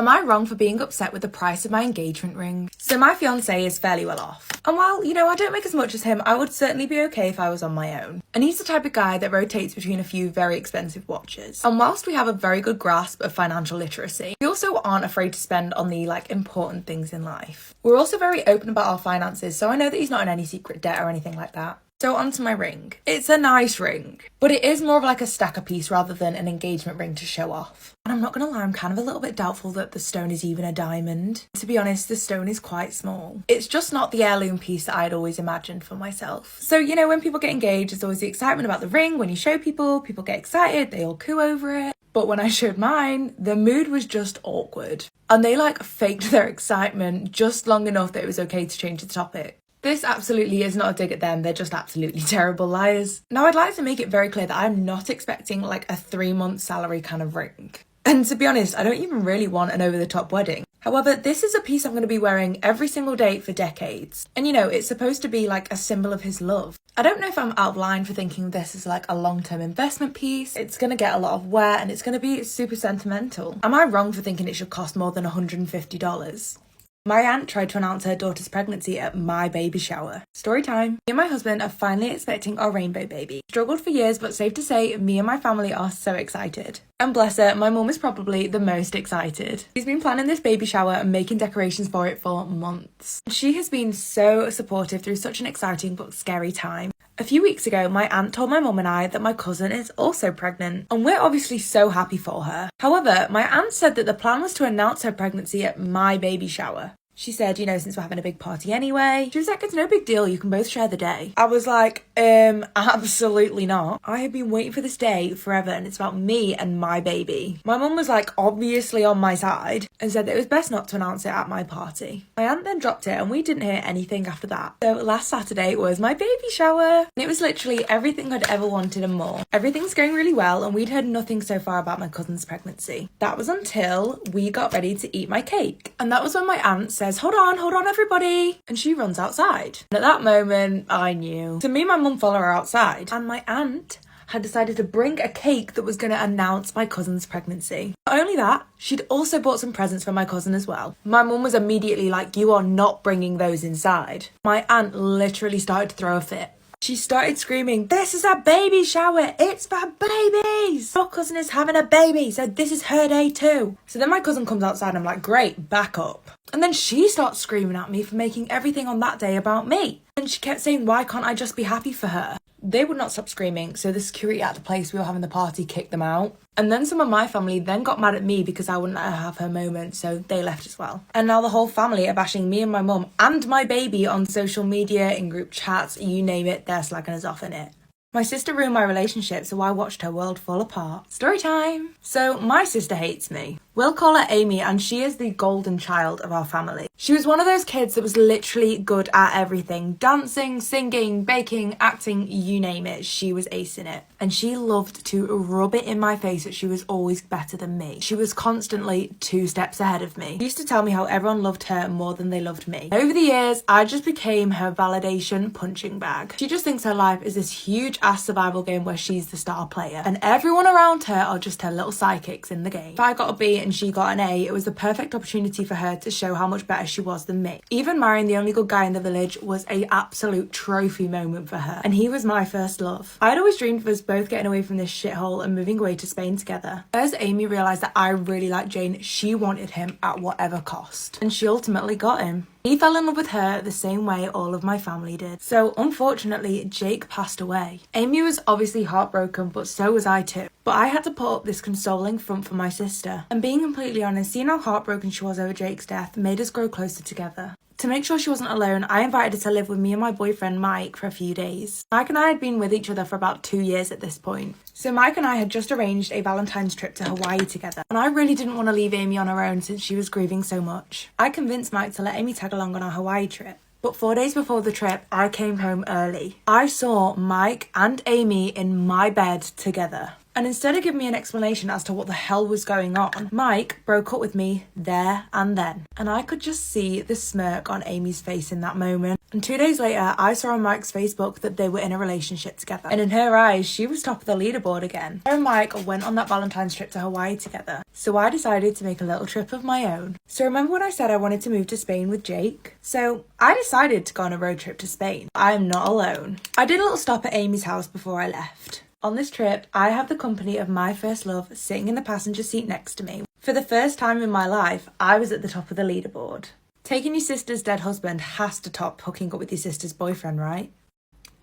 Am I wrong for being upset with the price of my engagement ring? So my fiance is fairly well off. And while, I don't make as much as him, I would certainly be okay if I was on my own. And he's the type of guy that rotates between a few very expensive watches. And whilst we have a very good grasp of financial literacy, we also aren't afraid to spend on the, important things in life. We're also very open about our finances, so I know that he's not in any secret debt or anything like that. So onto my ring. It's a nice ring, but it is more of like a stacker piece rather than an engagement ring to show off. And I'm not gonna lie, I'm kind of a little bit doubtful that the stone is even a diamond. To be honest, the stone is quite small. It's just not the heirloom piece that I'd always imagined for myself. So, when people get engaged, there's always the excitement about the ring. When you show people get excited, they all coo over it. But when I showed mine, the mood was just awkward. And they faked their excitement just long enough that it was okay to change the topic. This absolutely is not a dig at them, they're just absolutely terrible liars. Now I'd like to make it very clear that I'm not expecting a 3-month salary kind of ring. And to be honest, I don't even really want an over-the-top wedding. However, this is a piece I'm going to be wearing every single day for decades. And it's supposed to be a symbol of his love. I don't know if I'm out of line for thinking this is a long-term investment piece. It's going to get a lot of wear and it's going to be super sentimental. Am I wrong for thinking it should cost more than $150? My aunt tried to announce her daughter's pregnancy at my baby shower. Story time. Me and my husband are finally expecting our rainbow baby. Struggled for years, but safe to say, me and my family are so excited. And bless her, my mum is probably the most excited. She's been planning this baby shower and making decorations for it for months. She has been so supportive through such an exciting but scary time. A few weeks ago, my aunt told my mum and I that my cousin is also pregnant, and we're obviously so happy for her. However, my aunt said that the plan was to announce her pregnancy at my baby shower. She said, since we're having a big party anyway, she was like, it's no big deal, you can both share the day. I was like, absolutely not. I have been waiting for this day forever and it's about me and my baby. My mum was obviously on my side and said that it was best not to announce it at my party. My aunt then dropped it and we didn't hear anything after that. So last Saturday was my baby shower. And it was literally everything I'd ever wanted and more. Everything's going really well and we'd heard nothing so far about my cousin's pregnancy. That was until we got ready to eat my cake. And that was when my aunt said, hold on everybody, and she runs outside. And at that moment I knew. So me and my mum follow her outside and my aunt had decided to bring a cake that was going to announce my cousin's pregnancy. Not only that, she'd also bought some presents for my cousin as well. My mum was immediately like, you are not bringing those inside. My aunt literally started to throw a fit. She started screaming, this is a baby shower, it's for babies! Your cousin is having a baby, so this is her day too. So then my cousin comes outside and I'm like, great, back up. And then she starts screaming at me for making everything on that day about me. And she kept saying, why can't I just be happy for her? They would not stop screaming, so the security at the place we were having the party kicked them out. And then some of my family then got mad at me because I wouldn't let her have her moment, so they left as well. And now the whole family are bashing me and my mum and my baby on social media, in group chats, you name it, they're slagging us off in it. My sister ruined my relationship, so I watched her world fall apart. Story time! So my sister hates me. We'll call her Amy, and she is the golden child of our family. She was one of those kids that was literally good at everything. Dancing, singing, baking, acting, you name it. She was ace in it. And she loved to rub it in my face that she was always better than me. She was constantly 2 steps ahead of me. She used to tell me how everyone loved her more than they loved me. Over the years, I just became her validation punching bag. She just thinks her life is this huge ass survival game where she's the star player. And everyone around her are just her little sidekicks in the game. If I got a B and she got an A, it was the perfect opportunity for her to show how much better she was than me. Even marrying the only good guy in the village was a absolute trophy moment for her, and he was my first love. I'd always dreamed of us both getting away from this shithole and moving away to Spain together. As Amy realised that I really liked Jane, she wanted him at whatever cost, and she ultimately got him. He fell in love with her the same way all of my family did. So unfortunately, Jake passed away. Amy was obviously heartbroken, but so was I too. But I had to put up this consoling front for my sister. And being completely honest, seeing how heartbroken she was over Jake's death made us grow closer together. To make sure she wasn't alone, I invited her to live with me and my boyfriend Mike for a few days. Mike and I had been with each other for about 2 years at this point. So Mike and I had just arranged a Valentine's trip to Hawaii together, and I really didn't want to leave Amy on her own since she was grieving so much. I convinced Mike to let Amy tag along on our Hawaii trip. But 4 days before the trip, I came home early. I saw Mike and Amy in my bed together. And instead of giving me an explanation as to what the hell was going on, Mike broke up with me there and then. And I could just see the smirk on Amy's face in that moment. And 2 days later, I saw on Mike's Facebook that they were in a relationship together. And in her eyes, she was top of the leaderboard again. Her and Mike went on that Valentine's trip to Hawaii together. So I decided to make a little trip of my own. So remember when I said I wanted to move to Spain with Jake? So I decided to go on a road trip to Spain. I am not alone. I did a little stop at Amy's house before I left. On this trip, I have the company of my first love sitting in the passenger seat next to me. For the first time in my life, I was at the top of the leaderboard. Taking your sister's dead husband has to top hooking up with your sister's boyfriend, right?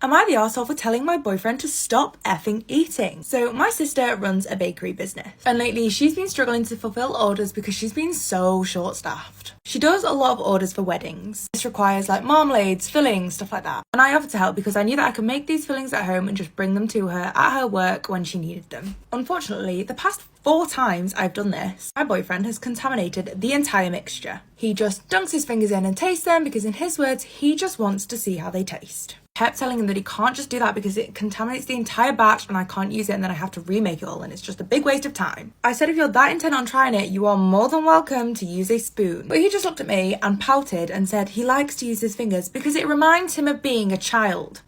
Am I the arsehole for telling my boyfriend to stop effing eating? So my sister runs a bakery business, and lately she's been struggling to fulfill orders because she's been so short-staffed. She does a lot of orders for weddings. This requires like marmalades, fillings, stuff like that. And I offered to help because I knew that I could make these fillings at home and just bring them to her at her work when she needed them. Unfortunately, the past 4 times I've done this, my boyfriend has contaminated the entire mixture. He just dunks his fingers in and tastes them because in his words, he just wants to see how they taste. Kept telling him that he can't just do that because it contaminates the entire batch and I can't use it and then I have to remake it all and it's just a big waste of time. I said if you're that intent on trying it, you are more than welcome to use a spoon. But he just looked at me and pouted and said he likes to use his fingers because it reminds him of being a child.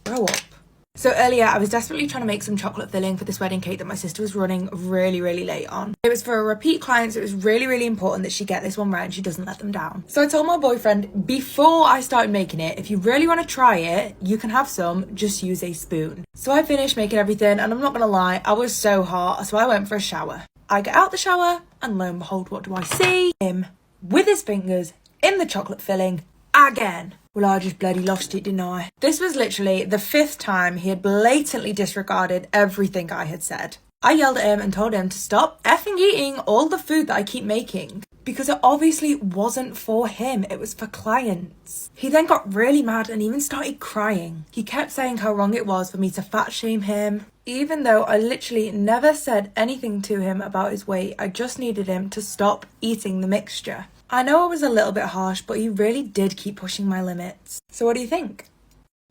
Grow up. So earlier, I was desperately trying to make some chocolate filling for this wedding cake that my sister was running really late on. It was for a repeat client, so it was really important that she get this one right and she doesn't let them down. So I told my boyfriend, before I started making it, if you really want to try it, you can have some, just use a spoon. So I finished making everything, and I'm not gonna lie, I was so hot, so I went for a shower. I get out the shower, and lo and behold, what do I see? Him, with his fingers, in the chocolate filling, again. Well, I just bloody lost it, didn't I? This was literally the 5th time he had blatantly disregarded everything I had said. I yelled at him and told him to stop effing eating all the food that I keep making. Because it obviously wasn't for him, it was for clients. He then got really mad and even started crying. He kept saying how wrong it was for me to fat shame him. Even though I literally never said anything to him about his weight, I just needed him to stop eating the mixture. I know I was a little bit harsh, but he really did keep pushing my limits. So what do you think?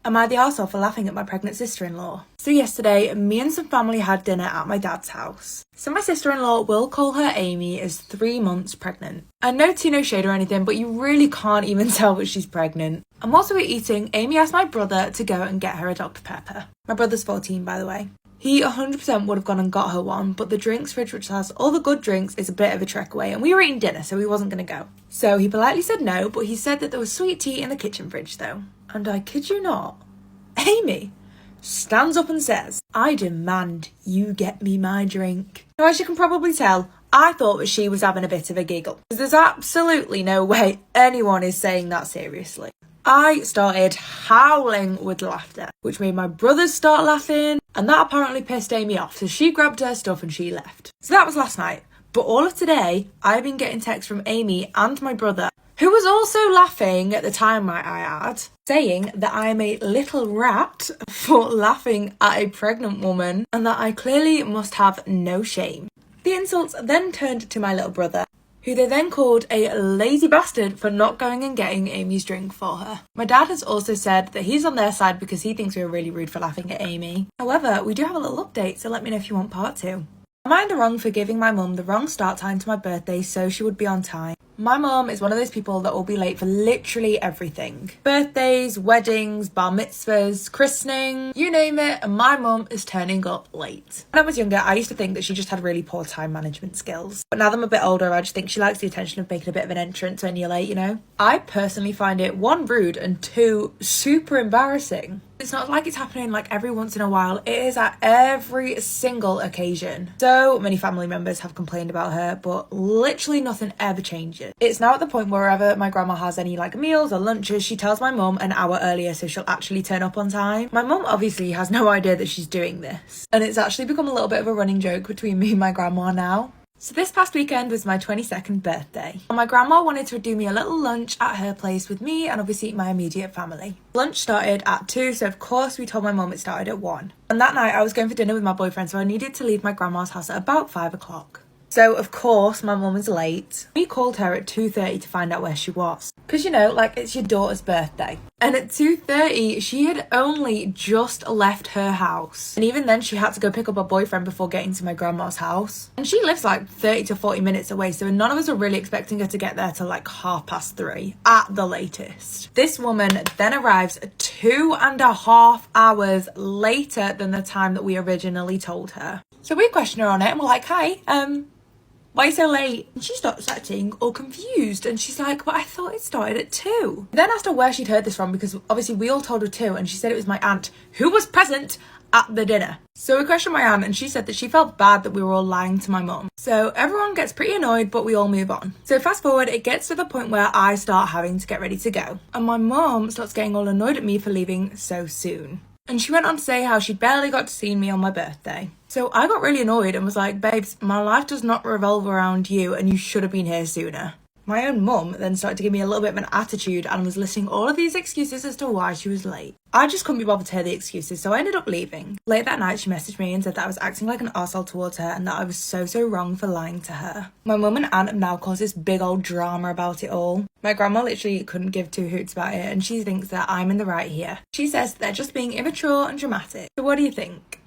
Am I the arsehole for laughing at my pregnant sister-in-law? So yesterday, me and some family had dinner at my dad's house. So my sister-in-law, we'll call her Amy, is 3 months pregnant. And no tea, no shade or anything, but you really can't even tell that she's pregnant. And whilst we were eating, Amy asked my brother to go and get her a Dr. Pepper. My brother's 14, by the way. He 100% would have gone and got her one, but the drinks fridge, which has all the good drinks, is a bit of a trek away, and we were eating dinner, so he wasn't going to go. So he politely said no, but he said that there was sweet tea in the kitchen fridge, though. And I kid you not, Amy stands up and says, "I demand you get me my drink." Now, as you can probably tell, I thought that she was having a bit of a giggle. There's absolutely no way anyone is saying that seriously. I started howling with laughter, which made my brothers start laughing, and that apparently pissed Amy off, so she grabbed her stuff and she left. So that was last night. But all of today, I've been getting texts from Amy and my brother, who was also laughing at the time, might I add, saying that I'm a little rat for laughing at a pregnant woman and that I clearly must have no shame. The insults then turned to my little brother, who they then called a lazy bastard for not going and getting Amy's drink for her. My dad has also said that he's on their side because he thinks we were really rude for laughing at Amy. However, we do have a little update, so let me know if you want part 2. Am I in the wrong for giving my mum the wrong start time to my birthday so she would be on time? My mum is one of those people that will be late for literally everything. Birthdays, weddings, bar mitzvahs, christening, you name it, and my mum is turning up late. When I was younger, I used to think that she just had really poor time management skills. But now that I'm a bit older, I just think she likes the attention of making a bit of an entrance when you're late, you know? I personally find it 1, rude, and 2, super embarrassing. It's not like it's happening like every once in a while, it is at every single occasion. So many family members have complained about her, but literally nothing ever changes. It's now at the point where wherever my grandma has any like meals or lunches, she tells my mum an hour earlier so she'll actually turn up on time. My mum obviously has no idea that she's doing this, and it's actually become a little bit of a running joke between me and my grandma now. So this past weekend was my 22nd birthday, and my grandma wanted to do me a little lunch at her place with me and obviously my immediate family. Lunch started at 2, so of course we told my mum it started at 1. And that night I was going for dinner with my boyfriend, so I needed to leave my grandma's house at about 5 o'clock. So of course my mum was late. We called her at 2:30 to find out where she was. Because, you know, like, it's your daughter's birthday. And at 2:30, she had only just left her house. And even then, she had to go pick up her boyfriend before getting to my grandma's house. And she lives like 30 to 40 minutes away, so none of us are really expecting her to get there till like 3:30 at the latest. This woman then arrives 2.5 hours later than the time that we originally told her. So we question her on it and we're like, hi, why are you so late? And she starts acting all confused and she's like, but I thought it started at 2. Then asked her where she'd heard this from because obviously we all told her 2 and she said it was my aunt who was present at the dinner. So we questioned my aunt and she said that she felt bad that we were all lying to my mum. So everyone gets pretty annoyed but we all move on. So fast forward, it gets to the point where I start having to get ready to go. And my mum starts getting all annoyed at me for leaving so soon. And she went on to say how she barely got to see me on my birthday. So I got really annoyed and was like, babes, my life does not revolve around you and you should have been here sooner. My own mum then started to give me a little bit of an attitude and was listing all of these excuses as to why she was late. I just couldn't be bothered to hear the excuses, so I ended up leaving. Late that night, she messaged me and said that I was acting like an arsehole towards her and that I was so wrong for lying to her. My mum and aunt have now caused this big old drama about it all. My grandma literally couldn't give 2 hoots about it and she thinks that I'm in the right here. She says that they're just being immature and dramatic. So what do you think?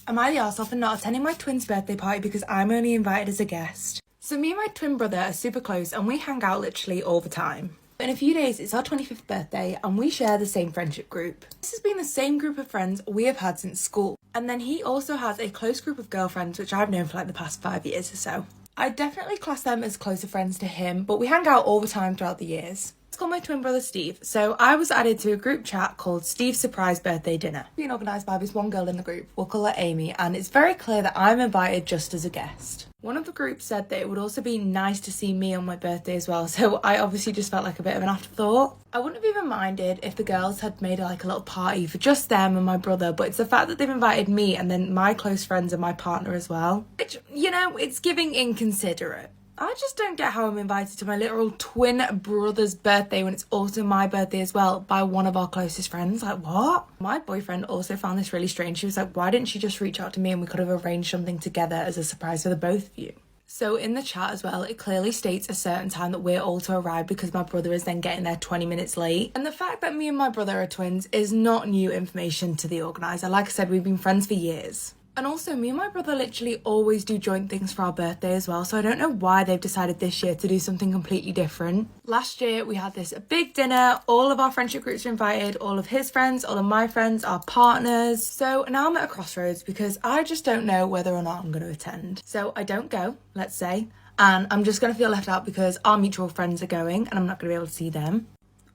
Am I the arsehole for not attending my twin's birthday party because I'm only invited as a guest? So me and my twin brother are super close and we hang out literally all the time. In a few days, it's our 25th birthday and we share the same friendship group. This has been the same group of friends we have had since school. And then he also has a close group of girlfriends, which I've known for like the past 5 years or so. I definitely class them as closer friends to him, but we hang out all the time throughout the years. It's called my twin brother Steve. So I was added to a group chat called Steve's Surprise Birthday Dinner. Being organised by this one girl in the group, we'll call her Amy, and it's very clear that I'm invited just as a guest. One of the groups said that it would also be nice to see me on my birthday as well, so I obviously just felt like a bit of an afterthought. I wouldn't have even minded if the girls had made like a little party for just them and my brother, but it's the fact that they've invited me and then my close friends and my partner as well. Which, you know, it's giving inconsiderate. I just don't get how I'm invited to my literal twin brother's birthday when it's also my birthday as well by one of our closest friends. Like, what? My boyfriend also found this really strange. She was like, why didn't she just reach out to me and we could have arranged something together as a surprise for the both of you? So in the chat as well, it clearly states a certain time that we're all to arrive because my brother is then getting there 20 minutes late. And the fact that me and my brother are twins is not new information to the organiser. Like I said, we've been friends for years. And also, me and my brother literally always do joint things for our birthday as well, so I don't know why they've decided this year to do something completely different. Last year, we had this big dinner, all of our friendship groups were invited, all of his friends, all of my friends, our partners. So now I'm at a crossroads because I just don't know whether or not I'm going to attend. So I don't go, let's say, and I'm just going to feel left out because our mutual friends are going and I'm not going to be able to see them.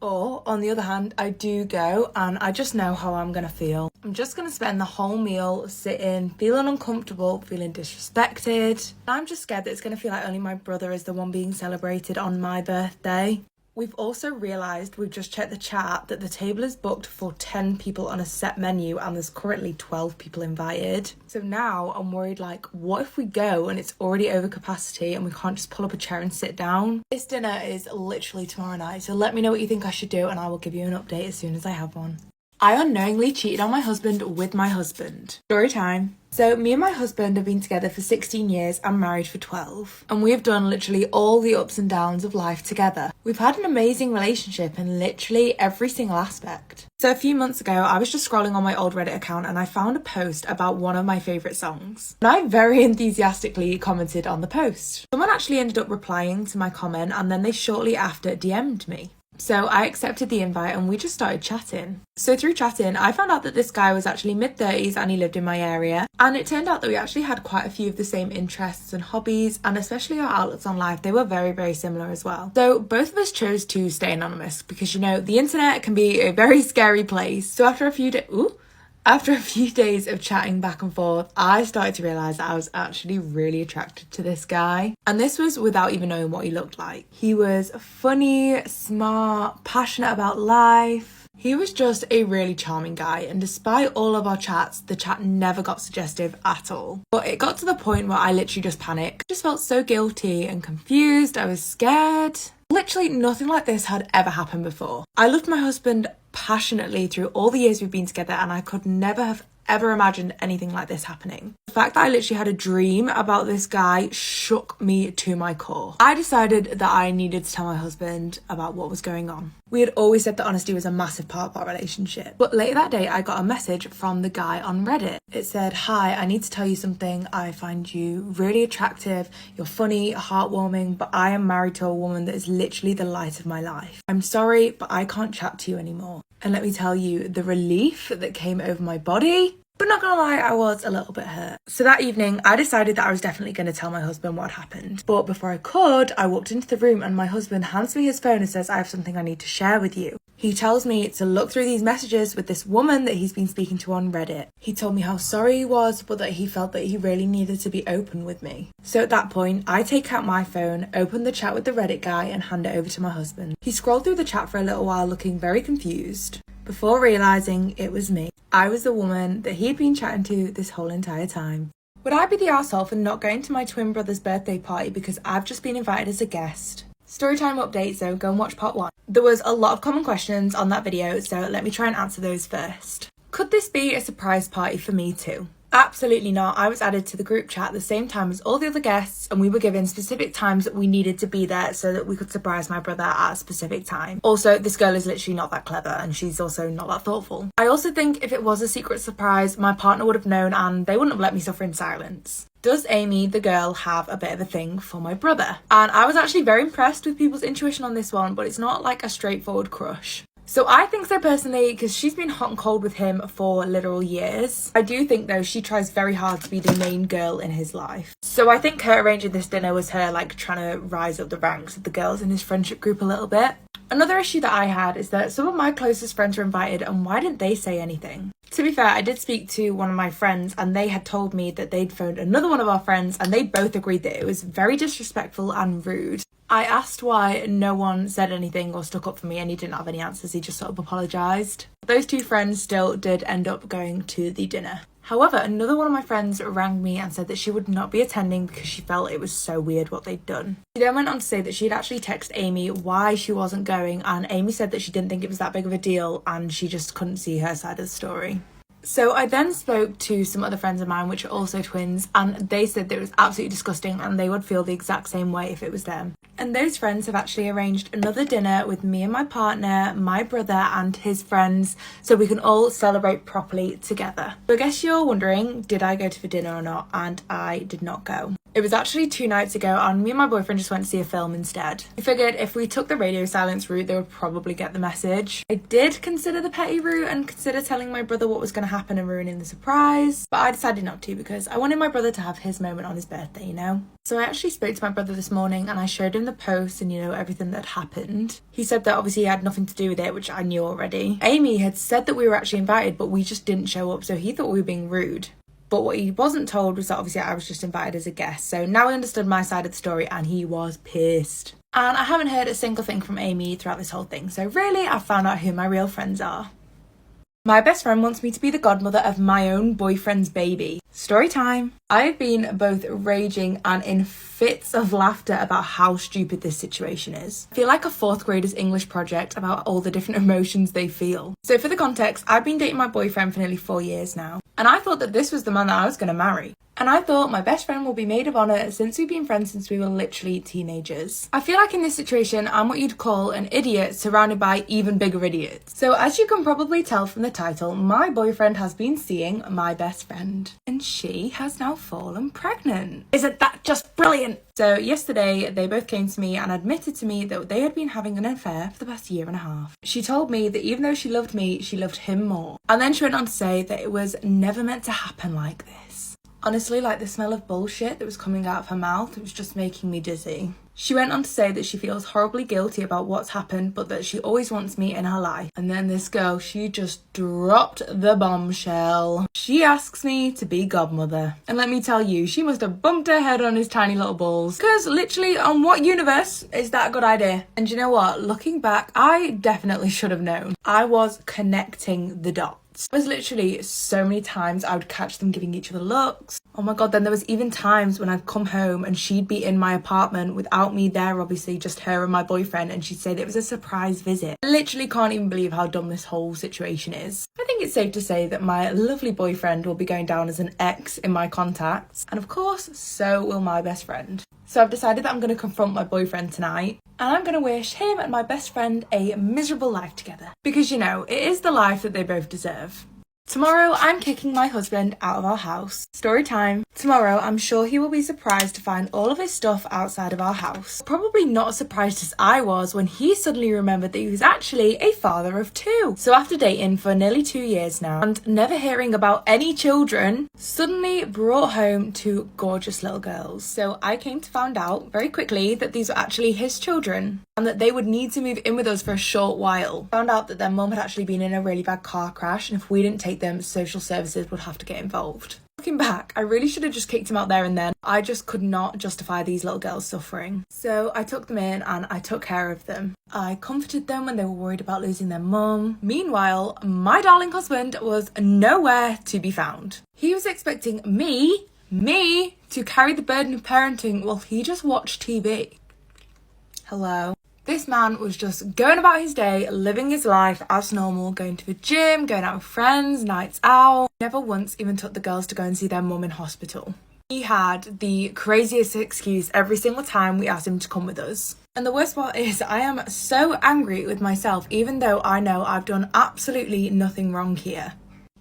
Or, on the other hand, I do go and I just know how I'm going to feel. I'm just going to spend the whole meal sitting, feeling uncomfortable, feeling disrespected. I'm just scared that it's going to feel like only my brother is the one being celebrated on my birthday. We've also realised, we've just checked the chat, that the table is booked for 10 people on a set menu and there's currently 12 people invited. So now I'm worried, like, what if we go and it's already over capacity and we can't just pull up a chair and sit down? This dinner is literally tomorrow night, so let me know what you think I should do and I will give you an update as soon as I have one. I unknowingly cheated on my husband with my husband. Story time. So me and my husband have been together for 16 years and married for 12. And we have done literally all the ups and downs of life together. We've had an amazing relationship in literally every single aspect. So a few months ago, I was just scrolling on my old Reddit account and I found a post about one of my favourite songs. And I very enthusiastically commented on the post. Someone actually ended up replying to my comment and then they shortly after DM'd me. So I accepted the invite and we just started chatting. So through chatting, I found out that this guy was actually mid-30s and he lived in my area. And it turned out that we actually had quite a few of the same interests and hobbies, and especially our outlooks on life, they were very similar as well. So both of us chose to stay anonymous because, you know, the internet can be a very scary place. So after a few days of chatting back and forth, I started to realise that I was actually really attracted to this guy. And this was without even knowing what he looked like. He was funny, smart, passionate about life. He was just a really charming guy, and despite all of our chats, the chat never got suggestive at all. But it got to the point where I literally just panicked. I just felt so guilty and confused. I was scared. Literally nothing like this had ever happened before. I loved my husband passionately through all the years we've been together and I could never have ever imagined anything like this happening. The fact that I literally had a dream about this guy shook me to my core. I decided that I needed to tell my husband about what was going on. We had always said that honesty was a massive part of our relationship. But later that day, I got a message from the guy on Reddit. It said, "Hi, I need to tell you something. I find you really attractive. You're funny, heartwarming, but I am married to a woman that is literally the light of my life. I'm sorry, but I can't chat to you anymore." And let me tell you, the relief that came over my body. But not gonna lie, I was a little bit hurt. So that evening, I decided that I was definitely gonna tell my husband what happened. But before I could, I walked into the room and my husband hands me his phone and says, "I have something I need to share with you." He tells me to look through these messages with this woman that he's been speaking to on Reddit. He told me how sorry he was, but that he felt that he really needed to be open with me. So at that point, I take out my phone, open the chat with the Reddit guy and hand it over to my husband. He scrolled through the chat for a little while looking very confused, before realising it was me. I was the woman that he'd been chatting to this whole entire time. Would I be the arsehole for not going to my twin brother's birthday party because I've just been invited as a guest? Storytime update, so go and watch part 1. There was a lot of common questions on that video, so let me try and answer those first. Could this be a surprise party for me too? Absolutely not. I was added to the group chat at the same time as all the other guests and we were given specific times that we needed to be there so that we could surprise my brother at a specific time. Also, this girl is literally not that clever and she's also not that thoughtful. I also think if it was a secret surprise, my partner would have known and they wouldn't have let me suffer in silence. Does Amy, the girl, have a bit of a thing for my brother? And I was actually very impressed with people's intuition on this one, but it's not like a straightforward crush. So I think so personally, because she's been hot and cold with him for literal years. I do think though she tries very hard to be the main girl in his life. So I think her arranging this dinner was her like trying to rise up the ranks of the girls in his friendship group a little bit. Another issue that I had is that some of my closest friends were invited and why didn't they say anything? To be fair, I did speak to one of my friends and they had told me that they'd phoned another one of our friends and they both agreed that it was very disrespectful and rude. I asked why no one said anything or stuck up for me and he didn't have any answers, he just sort of apologised. Those two friends still did end up going to the dinner. However, another one of my friends rang me and said that she would not be attending because she felt it was so weird what they'd done. She then went on to say that she'd actually texted Amy why she wasn't going and Amy said that she didn't think it was that big of a deal and she just couldn't see her side of the story. So I then spoke to some other friends of mine which are also twins and they said that it was absolutely disgusting and they would feel the exact same way if it was them. And those friends have actually arranged another dinner with me and my partner, my brother and his friends so we can all celebrate properly together. So I guess you're wondering, did I go to the dinner or not? And I did not go. It was actually 2 nights ago and me and my boyfriend just went to see a film instead. We figured if we took the radio silence route, they would probably get the message. I did consider the petty route and consider telling my brother what was going to happen and ruining the surprise, but I decided not to because I wanted my brother to have his moment on his birthday, you know? So I actually spoke to my brother this morning and I showed him the post and, you know, everything that happened. He said that obviously he had nothing to do with it, which I knew already. Amy had said that we were actually invited, but we just didn't show up, so he thought we were being rude. But what he wasn't told was that obviously I was just invited as a guest. So now I understood my side of the story and he was pissed. And I haven't heard a single thing from Amy throughout this whole thing. So really, I found out who my real friends are. My best friend wants me to be the godmother of my own boyfriend's baby. Story time. I've been both raging and in fits of laughter about how stupid this situation is. I feel like a 4th grader's English project about all the different emotions they feel. So for the context, I've been dating my boyfriend for nearly 4 years now. And I thought that this was the man that I was going to marry. And I thought my best friend will be maid of honour since we've been friends since we were literally teenagers. I feel like in this situation, I'm what you'd call an idiot surrounded by even bigger idiots. So as you can probably tell from the title, my boyfriend has been seeing my best friend. And she has now fallen pregnant. Isn't that just brilliant? So yesterday, they both came to me and admitted to me that they had been having an affair for the past 1.5 years. She told me that even though she loved me, she loved him more. And then she went on to say that it was never meant to happen like this. Honestly, like the smell of bullshit that was coming out of her mouth, it was just making me dizzy. She went on to say that she feels horribly guilty about what's happened, but that she always wants me in her life. And then this girl, she just dropped the bombshell. She asks me to be godmother. And let me tell you, she must have bumped her head on his tiny little balls. Because literally, on what universe is that a good idea? And you know what? Looking back, I definitely should have known. I was connecting the dots. minutes. There was literally so many times I would catch them giving each other looks. Oh my god, then there was even times when I'd come home and she'd be in my apartment without me there, obviously, just her and my boyfriend, and she'd say that it was a surprise visit. I literally can't even believe how dumb this whole situation is. I think it's safe to say that my lovely boyfriend will be going down as an ex in my contacts, and of course, so will my best friend. So I've decided that I'm going to confront my boyfriend tonight, and I'm going to wish him and my best friend a miserable life together. Because, you know, it is the life that they both deserve. Tomorrow, I'm kicking my husband out of our house. Story time. Tomorrow, I'm sure he will be surprised to find all of his stuff outside of our house. Probably not as surprised as I was when he suddenly remembered that he was actually a father of 2. So after dating for nearly 2 years now and never hearing about any children, suddenly brought home 2 gorgeous little girls. So I came to find out very quickly that these were actually his children and that they would need to move in with us for a short while. Found out that their mum had actually been in a really bad car crash, and if we didn't take them, social services would have to get involved. Looking back, I really should have just kicked him out there and then. I just could not justify these little girls suffering. So I took them in and I took care of them. I comforted them when they were worried about losing their mum. Meanwhile, my darling husband was nowhere to be found. He was expecting me to carry the burden of parenting while he just watched TV. Hello. This man was just going about his day, living his life as normal, going to the gym, going out with friends, nights out. Never once even took the girls to go and see their mum in hospital. He had the craziest excuse every single time we asked him to come with us. And the worst part is I am so angry with myself, even though I know I've done absolutely nothing wrong here.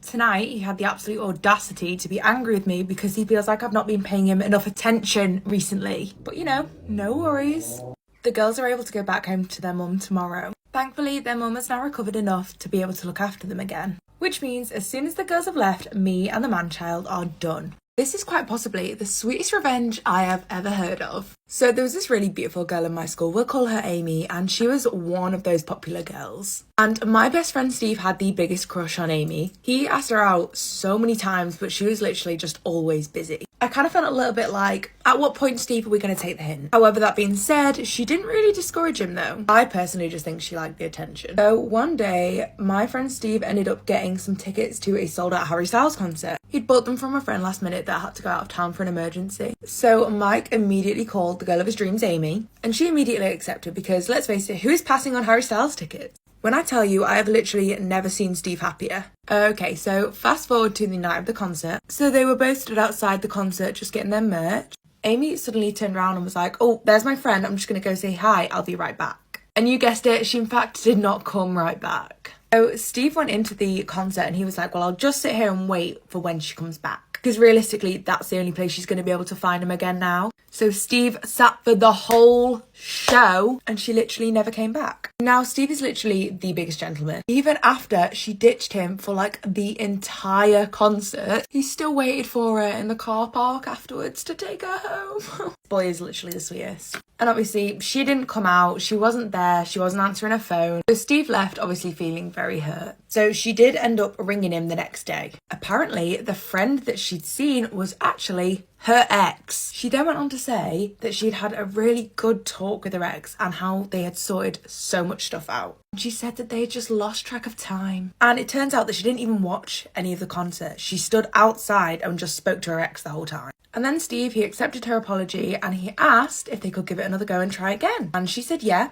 Tonight, he had the absolute audacity to be angry with me because he feels like I've not been paying him enough attention recently. But you know, no worries. The girls are able to go back home to their mum tomorrow. Thankfully, their mum has now recovered enough to be able to look after them again. Which means as soon as the girls have left, me and the man-child are done. This is quite possibly the sweetest revenge I have ever heard of. So there was this really beautiful girl in my school, we'll call her Amy, and she was one of those popular girls. And my best friend Steve had the biggest crush on Amy. He asked her out so many times, but she was literally just always busy. I kind of felt a little bit like, at what point, Steve, are we going to take the hint? However, that being said, she didn't really discourage him though. I personally just think she liked the attention. So one day, my friend Steve ended up getting some tickets to a sold-out Harry Styles concert. He'd bought them from a friend last minute that had to go out of town for an emergency. So Mike immediately called the girl of his dreams, Amy, and she immediately accepted because, let's face it, who is passing on Harry Styles tickets? When I tell you, I have literally never seen Steve happier. Okay, so fast forward to the night of the concert. So they were both stood outside the concert just getting their merch. Amy suddenly turned around and was like, oh, there's my friend. I'm just going to go say hi. I'll be right back. And you guessed it, she in fact did not come right back. So Steve went into the concert and he was like, well, I'll just sit here and wait for when she comes back. Because realistically, that's the only place she's going to be able to find him again now. So Steve sat for the whole show and she literally never came back. Now, Steve is literally the biggest gentleman. Even after she ditched him for like the entire concert, he still waited for her in the car park afterwards to take her home. Boy is literally the sweetest. And obviously, she didn't come out. She wasn't there. She wasn't answering her phone. So Steve left, obviously feeling very hurt. So she did end up ringing him the next day. Apparently, the friend that she'd seen was actually her ex. She then went on to say that she'd had a really good talk with her ex and how they had sorted so much stuff out. She said that they had just lost track of time. And it turns out that she didn't even watch any of the concert. She stood outside and just spoke to her ex the whole time. And then Steve, he accepted her apology and he asked if they could give it another go and try again. And she said yeah.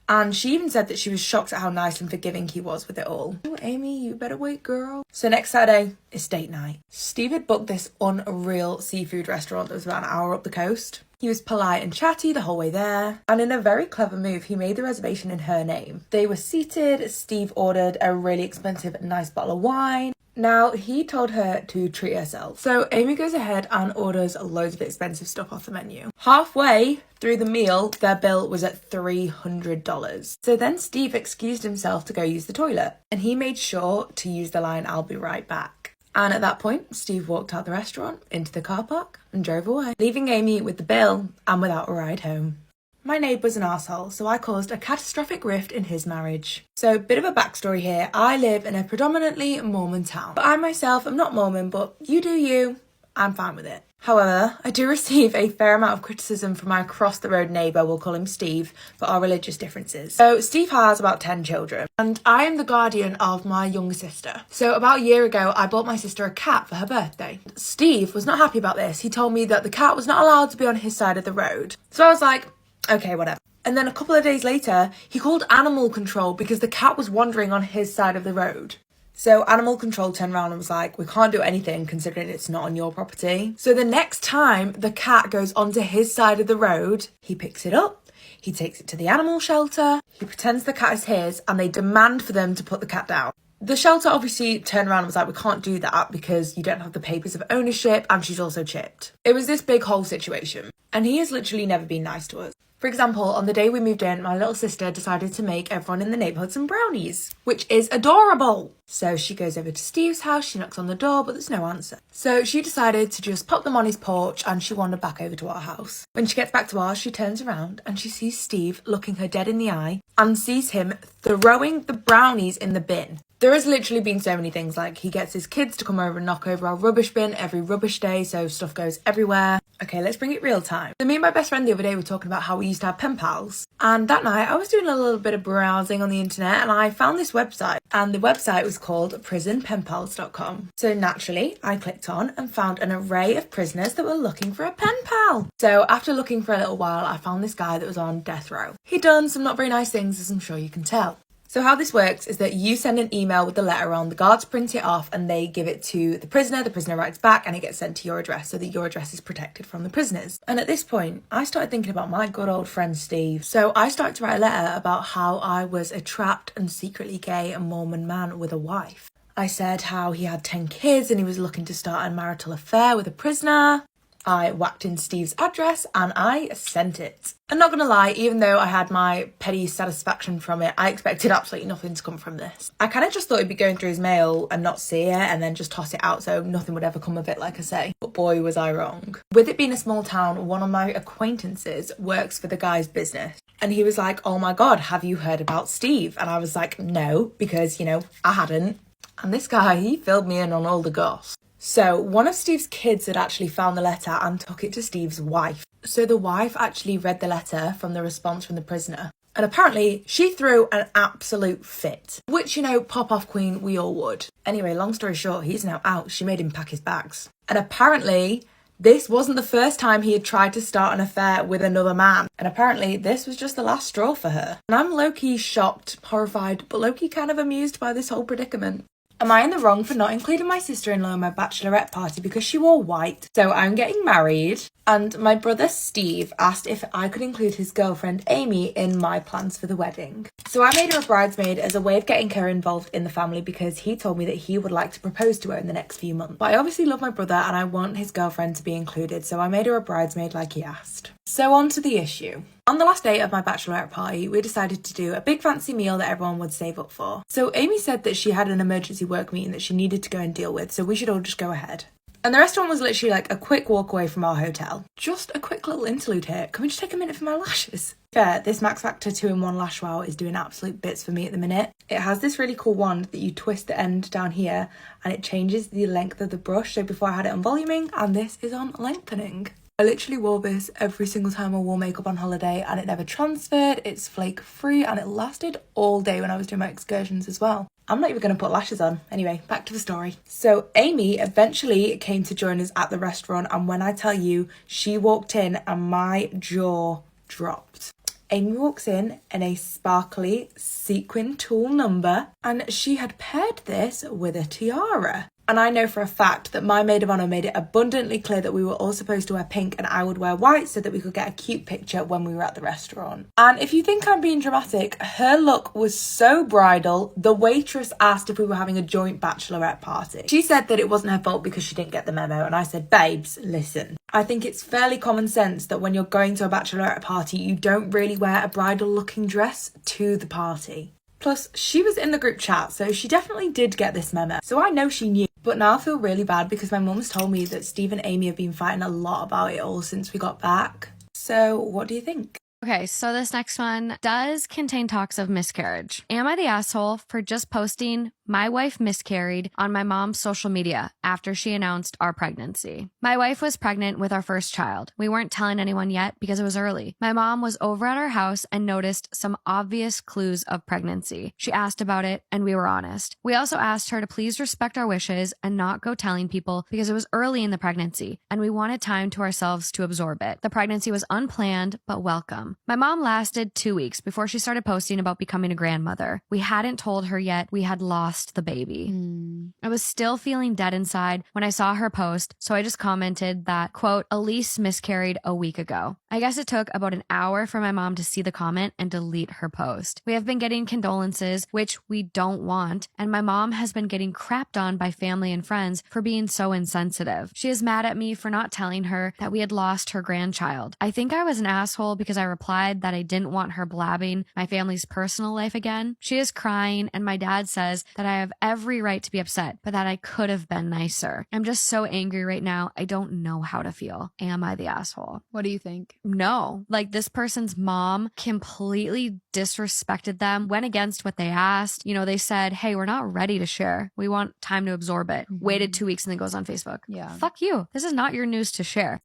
And she even said that she was shocked at how nice and forgiving he was with it all. Oh, Amy, you better wait, girl. So next Saturday is date night. Steve had booked this unreal seafood restaurant that was about an hour up the coast. He was polite and chatty the whole way there. And in a very clever move, he made the reservation in her name. They were seated. Steve ordered a really expensive, nice bottle of wine. Now, he told her to treat herself. So Amy goes ahead and orders loads of expensive stuff off the menu. Halfway through the meal, their bill was at $300. So then Steve excused himself to go use the toilet. And he made sure to use the line, "I'll be right back." And at that point, Steve walked out the restaurant, into the car park, and drove away, leaving Amy with the bill and without a ride home. My neighbour's an arsehole, so I caused a catastrophic rift in his marriage. So, bit of a backstory here. I live in a predominantly Mormon town. But I myself am not Mormon, but you do you. I'm fine with it. However, I do receive a fair amount of criticism from my across-the-road neighbour, we'll call him Steve, for our religious differences. So Steve has about 10 children, and I am the guardian of my younger sister. So about a year ago, I bought my sister a cat for her birthday. Steve was not happy about this. He told me that the cat was not allowed to be on his side of the road. So I was like, okay, whatever. And then a couple of days later, he called animal control because the cat was wandering on his side of the road. So animal control turned around and was like, we can't do anything considering it's not on your property. So the next time the cat goes onto his side of the road, he picks it up, he takes it to the animal shelter, he pretends the cat is his, and they demand for them to put the cat down. The shelter obviously turned around and was like, we can't do that because you don't have the papers of ownership and she's also chipped. It was this big whole situation. And he has literally never been nice to us. For example, on the day we moved in, my little sister decided to make everyone in the neighbourhood some brownies, which is adorable. So she goes over to Steve's house, she knocks on the door, but there's no answer. So she decided to just pop them on his porch and she wandered back over to our house. When she gets back to ours, she turns around and she sees Steve looking her dead in the eye and sees him throwing the brownies in the bin. There has literally been so many things, like he gets his kids to come over and knock over our rubbish bin every rubbish day, so stuff goes everywhere. Okay, let's bring it real time. So me and my best friend the other day were talking about how we used to have pen pals. And that night I was doing a little bit of browsing on the internet and I found this website. And the website was called prisonpenpals.com. So naturally, I clicked on and found an array of prisoners that were looking for a pen pal. So after looking for a little while, I found this guy that was on death row. He'd done some not very nice things, as I'm sure you can tell. So how this works is that you send an email with the letter on, the guards print it off and they give it to the prisoner writes back and it gets sent to your address so that your address is protected from the prisoners. And at this point, I started thinking about my good old friend Steve. So I started to write a letter about how I was a trapped and secretly gay and Mormon man with a wife. I said how he had 10 kids and he was looking to start a marital affair with a prisoner. I whacked in Steve's address and I sent it. I'm not gonna lie, even though I had my petty satisfaction from it, I expected absolutely nothing to come from this. I kind of just thought he'd be going through his mail and not see it and then just toss it out so nothing would ever come of it, like I say. But boy, was I wrong. With it being a small town, one of my acquaintances works for the guy's business. And he was like, oh my God, have you heard about Steve? And I was like, no, because, I hadn't. And this guy, he filled me in on all the goss. So one of Steve's kids had actually found the letter and took it to Steve's wife. So the wife actually read the letter from the response from the prisoner. And apparently she threw an absolute fit. Which, pop off queen, we all would. Anyway, long story short, he's now out. She made him pack his bags. And apparently this wasn't the first time he had tried to start an affair with another man. And apparently this was just the last straw for her. And I'm low-key shocked, horrified, but low-key kind of amused by this whole predicament. Am I in the wrong for not including my sister-in-law in my bachelorette party because she wore white? So I'm getting married and my brother Steve asked if I could include his girlfriend Amy in my plans for the wedding. So I made her a bridesmaid as a way of getting her involved in the family because he told me that he would like to propose to her in the next few months. But I obviously love my brother and I want his girlfriend to be included, so I made her a bridesmaid like he asked. So on to the issue. On the last day of my bachelorette party, we decided to do a big fancy meal that everyone would save up for. So Amy said that she had an emergency work meeting that she needed to go and deal with, so we should all just go ahead. And the restaurant was literally like a quick walk away from our hotel. Just a quick little interlude here. Can we just take a minute for my lashes? Fair, this Max Factor 2-in-1 Lash Wow is doing absolute bits for me at the minute. It has this really cool wand that you twist the end down here and it changes the length of the brush. So before I had it on voluming and this is on lengthening. I literally wore this every single time I wore makeup on holiday and it never transferred, it's flake free and it lasted all day when I was doing my excursions as well. I'm not even going to put lashes on. Anyway, back to the story. So Amy eventually came to join us at the restaurant and when I tell you, she walked in and my jaw dropped. Amy walks in a sparkly sequin tulle number and she had paired this with a tiara. And I know for a fact that my maid of honour made it abundantly clear that we were all supposed to wear pink and I would wear white so that we could get a cute picture when we were at the restaurant. And if you think I'm being dramatic, her look was so bridal, the waitress asked if we were having a joint bachelorette party. She said that it wasn't her fault because she didn't get the memo and I said, babes, listen. I think it's fairly common sense that when you're going to a bachelorette party, you don't really wear a bridal looking dress to the party. Plus, she was in the group chat, so she definitely did get this memo. So I know she knew. But now I feel really bad because my mum's told me that Steve and Amy have been fighting a lot about it all since we got back. So what do you think? Okay, so this next one does contain talks of miscarriage. Am I the asshole for just posting My wife miscarried on my mom's social media after she announced our pregnancy. My wife was pregnant with our first child. We weren't telling anyone yet because it was early. My mom was over at our house and noticed some obvious clues of pregnancy. She asked about it and we were honest. We also asked her to please respect our wishes and not go telling people because it was early in the pregnancy and we wanted time to ourselves to absorb it. The pregnancy was unplanned but welcome. My mom lasted 2 weeks before she started posting about becoming a grandmother. We hadn't told her yet we had lost the baby. I was still feeling dead inside when I saw her post, so I just commented that, quote, Elise miscarried a week ago. I guess it took about an hour for my mom to see the comment and delete her post. We have been getting condolences, which we don't want, and my mom has been getting crapped on by family and friends for being so insensitive. She is mad at me for not telling her that we had lost her grandchild. I think I was an asshole because I replied that I didn't want her blabbing my family's personal life again. She is crying, and my dad says that I have every right to be upset, but that I could have been nicer. I'm just so angry right now. I don't know how to feel. Am I the asshole? What do you think? No. Like, this person's mom completely disrespected them, went against what they asked. You know, they said, hey, we're not ready to share. We want time to absorb it. Waited 2 weeks and then goes on Facebook. Yeah. Fuck you. This is not your news to share.